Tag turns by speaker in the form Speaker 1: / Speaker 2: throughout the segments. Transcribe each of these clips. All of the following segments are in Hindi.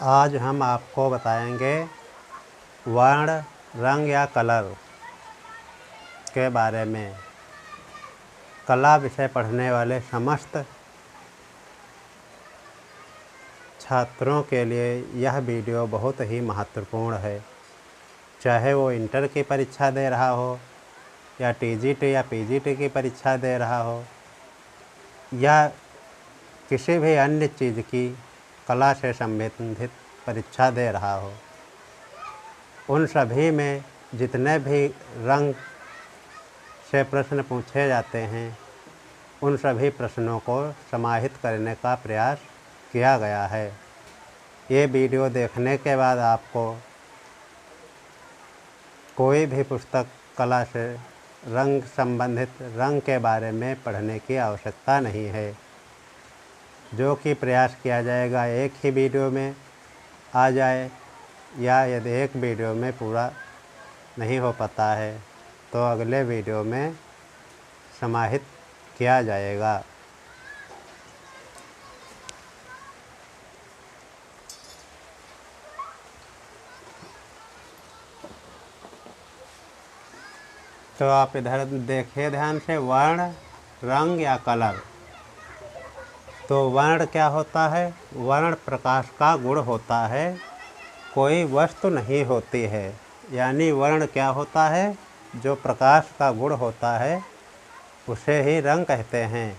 Speaker 1: आज हम आपको बताएंगे वर्ण, रंग या कलर के बारे में। कला विषय पढ़ने वाले समस्त छात्रों के लिए यह वीडियो बहुत ही महत्वपूर्ण है। चाहे वो इंटर की परीक्षा दे रहा हो या टीजीटी या पीजीटी की परीक्षा दे रहा हो या किसी भी अन्य चीज़ की कला से संबंधित परीक्षा दे रहा हो, उन सभी में जितने भी रंग से प्रश्न पूछे जाते हैं उन सभी प्रश्नों को समाहित करने का प्रयास किया गया है। ये वीडियो देखने के बाद आपको कोई भी पुस्तक कला से रंग संबंधित रंग के बारे में पढ़ने की आवश्यकता नहीं है, जो कि प्रयास किया जाएगा एक ही वीडियो में आ जाए, या यदि एक वीडियो में पूरा नहीं हो पाता है तो अगले वीडियो में समाहित किया जाएगा। तो आप इधर देखिए ध्यान से, वर्ण, रंग या कलर। तो वर्ण क्या होता है? वर्ण प्रकाश का गुण होता है, कोई वस्तु नहीं होती है। यानी वर्ण क्या होता है? जो प्रकाश का गुण होता है उसे ही रंग कहते हैं।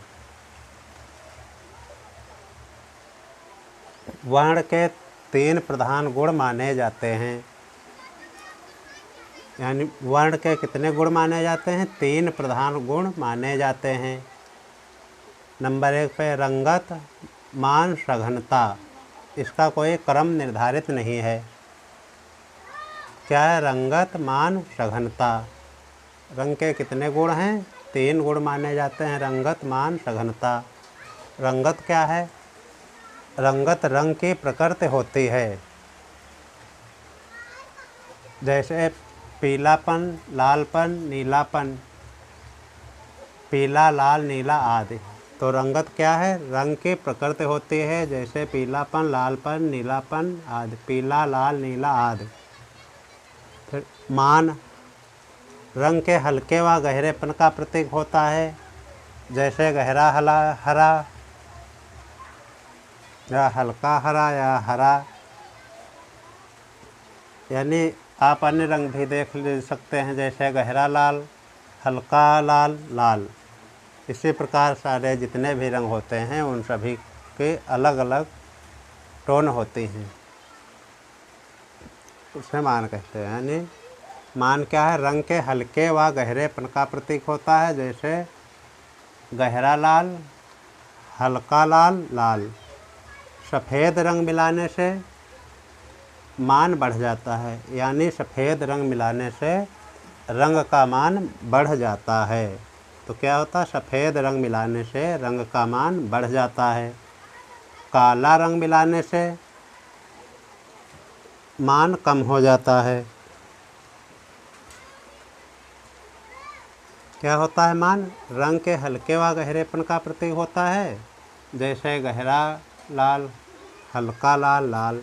Speaker 1: वर्ण के 3 प्रधान गुण माने जाते हैं। यानी वर्ण के कितने गुण माने जाते हैं? 3 प्रधान गुण माने जाते हैं। नंबर 1 पे रंगत, मान, सघनता। इसका कोई क्रम निर्धारित नहीं है। क्या है? रंगत, मान, सघनता। रंग के कितने गुण हैं? 3 गुण माने जाते हैं, रंगत, मान, सघनता। रंगत क्या है? रंगत रंग की प्रकृति होती है, जैसे पीलापन, लालपन, नीलापन, पीला, लाल, नीला आदि। तो रंगत क्या है? रंग की प्रकृति होती है, जैसे पीलापन, लालपन, नीलापन आदि। पीला, लाल, नीला आदि। फिर मान, रंग के हल्के व गहरेपन का प्रतीक होता है, जैसे गहरा हरा या हल्का हरा या हरा। यानी आप अन्य रंग भी देख ले सकते हैं, जैसे गहरा लाल, हल्का लाल, लाल। इसी प्रकार सारे जितने भी रंग होते हैं उन सभी के अलग अलग टोन होती हैं, उसे मान कहते हैं। यानी मान क्या है? रंग के हल्के व गहरेपन का प्रतीक होता है, जैसे गहरा लाल, हल्का लाल, लाल। सफ़ेद रंग मिलाने से मान बढ़ जाता है, यानी सफ़ेद रंग मिलाने से रंग का मान बढ़ जाता है। तो क्या होता है? सफ़ेद रंग मिलाने से रंग का मान बढ़ जाता है। काला रंग मिलाने से मान कम हो जाता है। क्या होता है मान? रंग के हल्के व गहरेपन का प्रतीक होता है, जैसे गहरा लाल, हल्का लाल, लाल।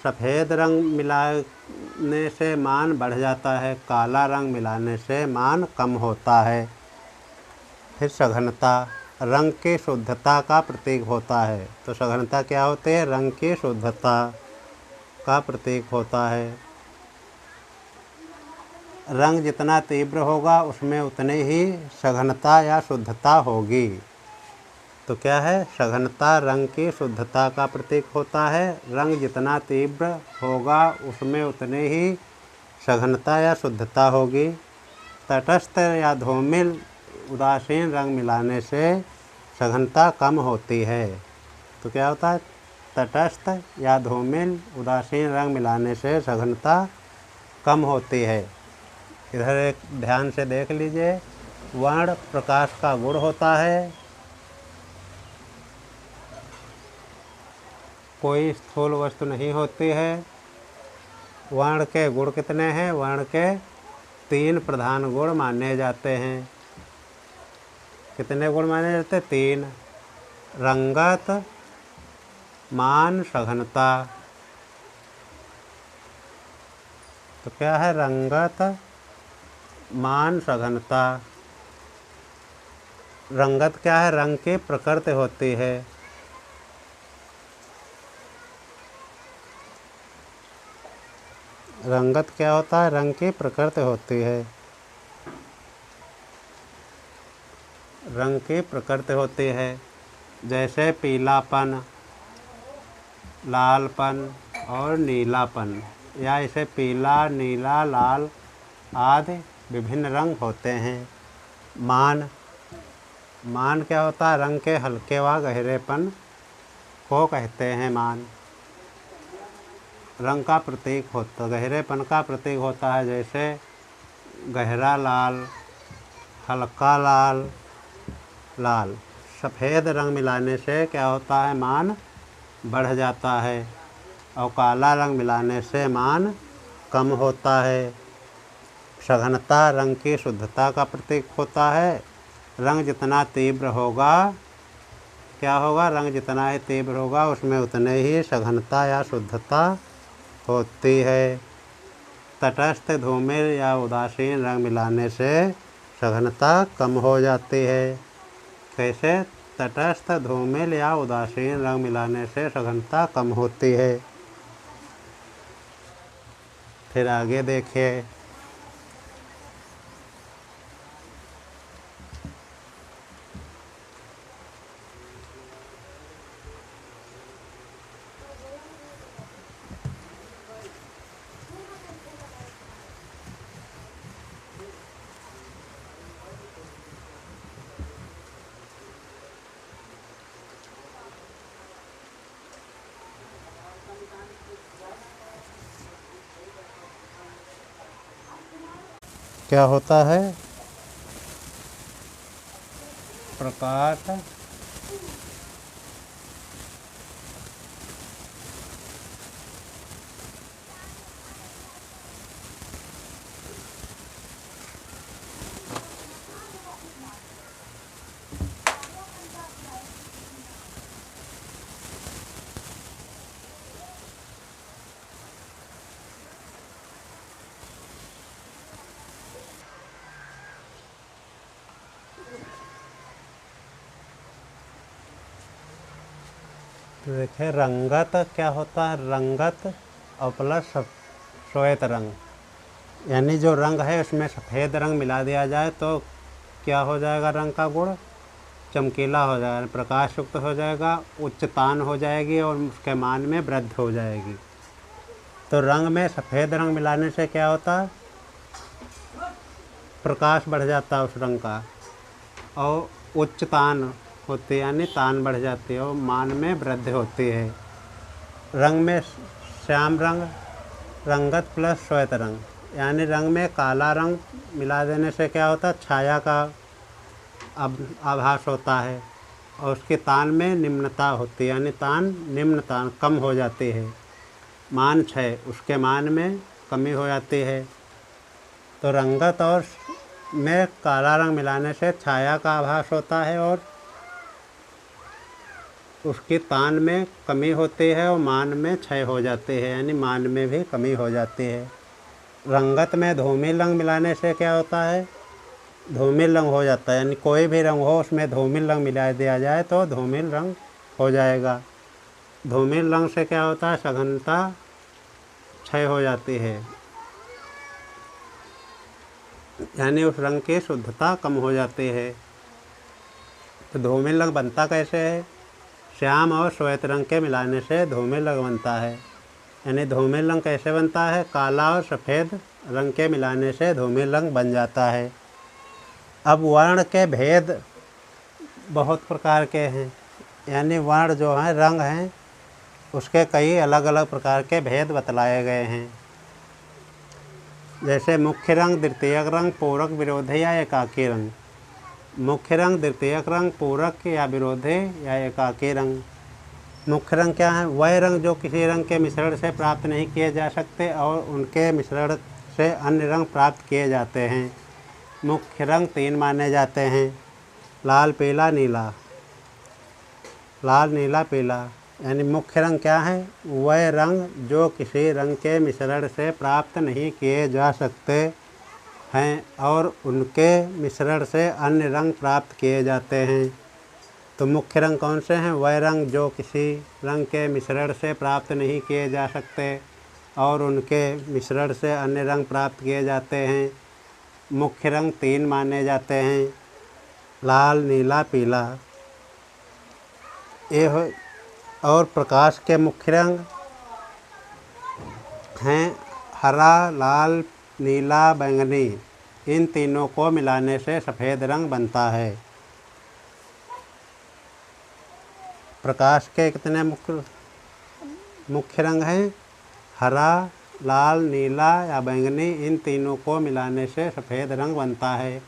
Speaker 1: सफ़ेद रंग मिलाने से मान बढ़ जाता है, काला रंग मिलाने से मान कम होता है। फिर सघनता, रंग की शुद्धता का प्रतीक होता है। तो सघनता क्या होती है? रंग की शुद्धता का प्रतीक होता है। रंग जितना तीव्र होगा उसमें उतनी ही सघनता या शुद्धता होगी। तो क्या है? सघनता रंग की शुद्धता का प्रतीक होता है। रंग जितना तीव्र होगा उसमें उतनी ही सघनता या शुद्धता होगी। तटस्थ या धूमिल, उदासीन रंग मिलाने से सघनता कम होती है। तो क्या होता है? तटस्थ या धूमिल, उदासीन रंग मिलाने से सघनता कम होती है। इधर एक ध्यान से देख लीजिए, वर्ण प्रकाश का गुण होता है, कोई स्थूल वस्तु नहीं होती है। वर्ण के गुण कितने हैं? वर्ण के 3 प्रधान गुण माने जाते हैं। कितने गुण माने जाते हैं? 3। रंगत, मान, सघनता। तो क्या है? रंगत मान सघनता। रंगत क्या है? रंग की प्रकृति होती है। रंगत क्या होता है? रंग की प्रकृति होती है। रंग की प्रकृति होती है। जैसे पीलापन, लालपन और नीलापन, या इसे पीला, नीला, लाल आदि विभिन्न रंग होते हैं। मान क्या होता है? रंग के हल्के व गहरेपन को कहते हैं मान। रंग का प्रतीक होता, गहरेपन का प्रतीक होता है। जैसे गहरा लाल, हल्का लाल, लाल। सफ़ेद रंग मिलाने से क्या होता है? मान बढ़ जाता है, और काला रंग मिलाने से मान कम होता है। सघनता रंग की शुद्धता का प्रतीक होता है। रंग जितना तीव्र होगा, क्या होगा? रंग जितना ही तीव्र होगा उसमें उतने ही सघनता या शुद्धता होती है। तटस्थ, धूमिल या उदासीन रंग मिलाने से सघनता कम हो जाती है। कैसे? तटस्थ, धूमिल या उदासीन रंग मिलाने से सघनता कम होती है। फिर आगे देखिए। क्या होता है? प्रकाश तो देखिए, रंगत क्या होता है? रंगत और प्लस श्वेत रंग, यानी जो रंग है उसमें सफ़ेद रंग मिला दिया जाए तो क्या हो जाएगा? रंग का गुण चमकीला हो जाएगा, प्रकाश युक्त हो जाएगा, उच्चतान हो जाएगी और उसके मान में वृद्धि हो जाएगी। तो रंग में सफ़ेद रंग मिलाने से क्या होता है? प्रकाश बढ़ जाता है उस रंग का, और उच्चतान होती है, यानी तान बढ़ जाती है और मान में वृद्धि होती है। रंग में श्याम रंग, रंगत प्लस श्वेत रंग, यानी रंग में काला रंग मिला देने से क्या होता है? छाया का आभास होता है, और उसके तान में निम्नता होती है, यानी तान निम्न तान कम हो जाती है। मान 6, उसके मान में कमी हो जाती है। तो रंगत और में काला रंग मिलाने से छाया का आभास होता है और उसकी तान में कमी होती है और मान में क्षय हो जाती है, यानी मान में भी कमी हो जाती है। रंगत में धूमिल रंग मिलाने से क्या होता है? धूमिल रंग हो जाता है, यानी कोई भी रंग हो उसमें धूमिल रंग मिला दिया जाए तो धूमिल रंग हो जाएगा। धूमिल रंग से क्या होता है? सघनता क्षय हो जाती है, यानी उस रंग की शुद्धता कम हो जाती है। तो धूमिल रंग बनता कैसे है? श्याम और श्वेत रंग के मिलाने से धूमिल रंग बनता है। यानी धूमिल रंग कैसे बनता है? काला और सफ़ेद रंग के मिलाने से धूमिल रंग बन जाता है। अब वर्ण के भेद बहुत प्रकार के हैं, यानी वर्ण जो हैं, रंग हैं, उसके कई अलग अलग प्रकार के भेद बतलाए गए हैं। जैसे मुख्य रंग, द्वितीयक रंग, पूरक, विरोधी या एकाकी रंग। मुख्य रंग, द्वितीयक रंग, पूरक या विरोधी या एकाकी रंग। मुख्य रंग क्या है? वह रंग जो किसी रंग के मिश्रण से प्राप्त नहीं किए जा सकते और उनके मिश्रण से अन्य रंग प्राप्त किए जाते हैं। मुख्य रंग 3 माने जाते हैं: लाल, पीला, नीला। लाल, नीला, पीला। यानी मुख्य रंग क्या है? वह रंग जो किसी रंग के मिश्रण से प्राप्त नहीं किए जा सकते हैं और उनके मिश्रण से अन्य रंग प्राप्त किए जाते हैं। तो मुख्य रंग कौन से हैं? वह रंग जो किसी रंग के मिश्रण से प्राप्त नहीं किए जा सकते और उनके मिश्रण से अन्य रंग प्राप्त किए जाते हैं। मुख्य रंग 3 माने जाते हैं, लाल, नीला, पीला। और प्रकाश के मुख्य रंग हैं हरा, लाल, नीला, बैंगनी। इन तीनों को मिलाने से सफ़ेद रंग बनता है। प्रकाश के कितने मुख्य रंग हैं? हरा, लाल, नीला या बैंगनी। इन तीनों को मिलाने से सफ़ेद रंग बनता है।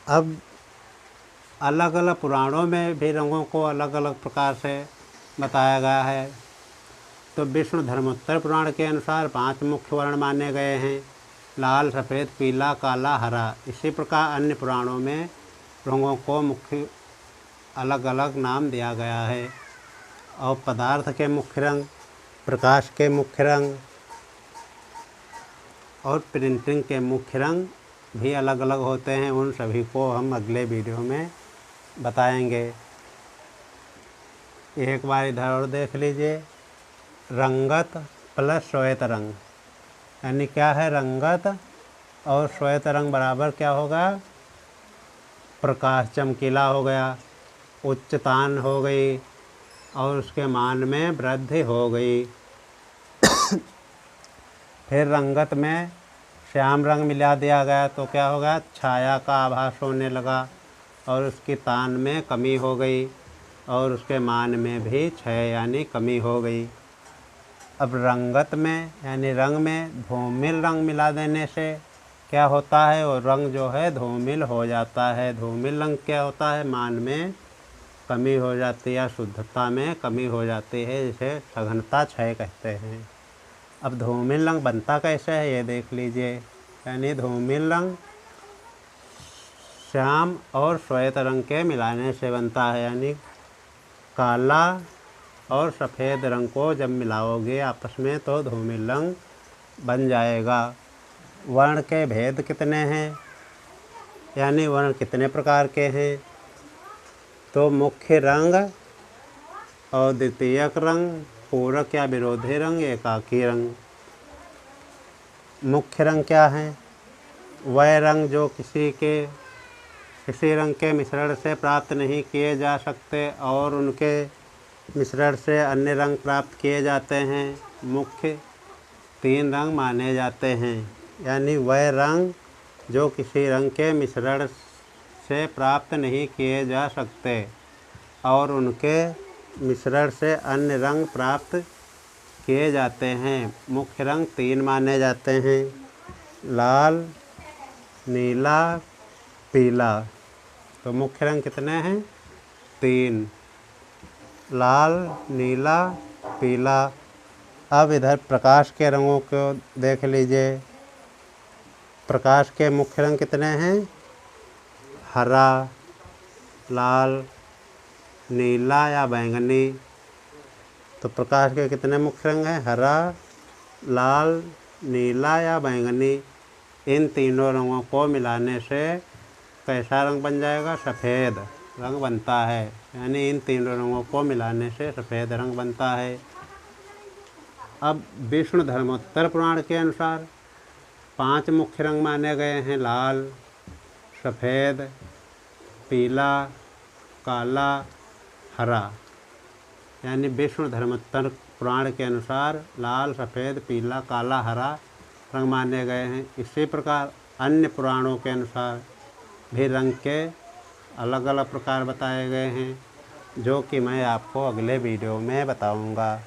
Speaker 1: अब अलग अलग पुराणों में भी रंगों को अलग अलग प्रकार से बताया गया है। तो विष्णु धर्मोत्तर पुराण के अनुसार 5 मुख्य वर्ण माने गए हैं, लाल, सफ़ेद, पीला, काला, हरा। इसी प्रकार अन्य पुराणों में रंगों को मुख्य अलग अलग नाम दिया गया है। और पदार्थ के मुख्य रंग, प्रकाश के मुख्य रंग और प्रिंटिंग के मुख्य रंग भी अलग अलग होते हैं। उन सभी को हम अगले वीडियो में बताएंगे। एक बार इधर और देख लीजिए, रंगत प्लस श्वेत रंग, यानी क्या है? रंगत और श्वेत रंग बराबर क्या होगा? प्रकाश चमकीला हो गया, उच्चतान हो गई और उसके मान में वृद्धि हो गई। फिर रंगत में श्याम रंग मिला दिया गया तो क्या होगा? छाया का आभास होने लगा और उसकी तान में कमी हो गई और उसके मान में भी क्षय यानी कमी हो गई। अब रंगत में यानी रंग में धूमिल रंग मिला देने से क्या होता है? और रंग जो है धूमिल हो जाता है। धूमिल रंग क्या होता है? मान में कमी हो जाती है या शुद्धता में कमी हो जाती है, जिसे सघनता क्षय कहते हैं। अब धूमिल रंग बनता कैसे है ये देख लीजिए। यानी धूमिल रंग श्याम और श्वेत रंग के मिलाने से बनता है। यानी काला और सफ़ेद रंग को जब मिलाओगे आपस में तो धूमिल रंग बन जाएगा। वर्ण के भेद कितने हैं? यानी वर्ण कितने प्रकार के हैं? तो मुख्य रंग और द्वितीयक रंग, पूरक या विरोधी रंग, एकाकी रंग। मुख्य रंग क्या हैं? वह रंग जो किसी रंग के मिश्रण से प्राप्त नहीं किए जा सकते और उनके मिश्रण से अन्य रंग प्राप्त किए जाते हैं। मुख्य 3 रंग माने जाते हैं। यानी वह रंग जो किसी रंग के मिश्रण से प्राप्त नहीं किए जा सकते और उनके मिश्रण से अन्य रंग प्राप्त किए जाते हैं। मुख्य रंग 3 माने जाते हैं, लाल, नीला, पीला। तो मुख्य रंग कितने हैं? 3, लाल, नीला, पीला। अब इधर प्रकाश के रंगों को देख लीजिए। प्रकाश के मुख्य रंग कितने हैं? हरा, लाल, नीला या बैंगनी। तो प्रकाश के कितने मुख्य रंग हैं? हरा, लाल, नीला या बैंगनी। इन तीनों रंगों को मिलाने से कैसा रंग बन जाएगा? सफ़ेद रंग बनता है। यानी इन तीनों रंगों को मिलाने से सफ़ेद रंग बनता है। अब विष्णु धर्मोत्तर पुराण के अनुसार 5 मुख्य रंग माने गए हैं, लाल, सफ़ेद, पीला, काला, हरा। यानी विष्णु धर्मोत्तर पुराण के अनुसार लाल, सफ़ेद, पीला, काला, हरा रंग माने गए हैं। इसी प्रकार अन्य पुराणों के अनुसार भी रंग के अलग अलग प्रकार बताए गए हैं, जो कि मैं आपको अगले वीडियो में बताऊंगा।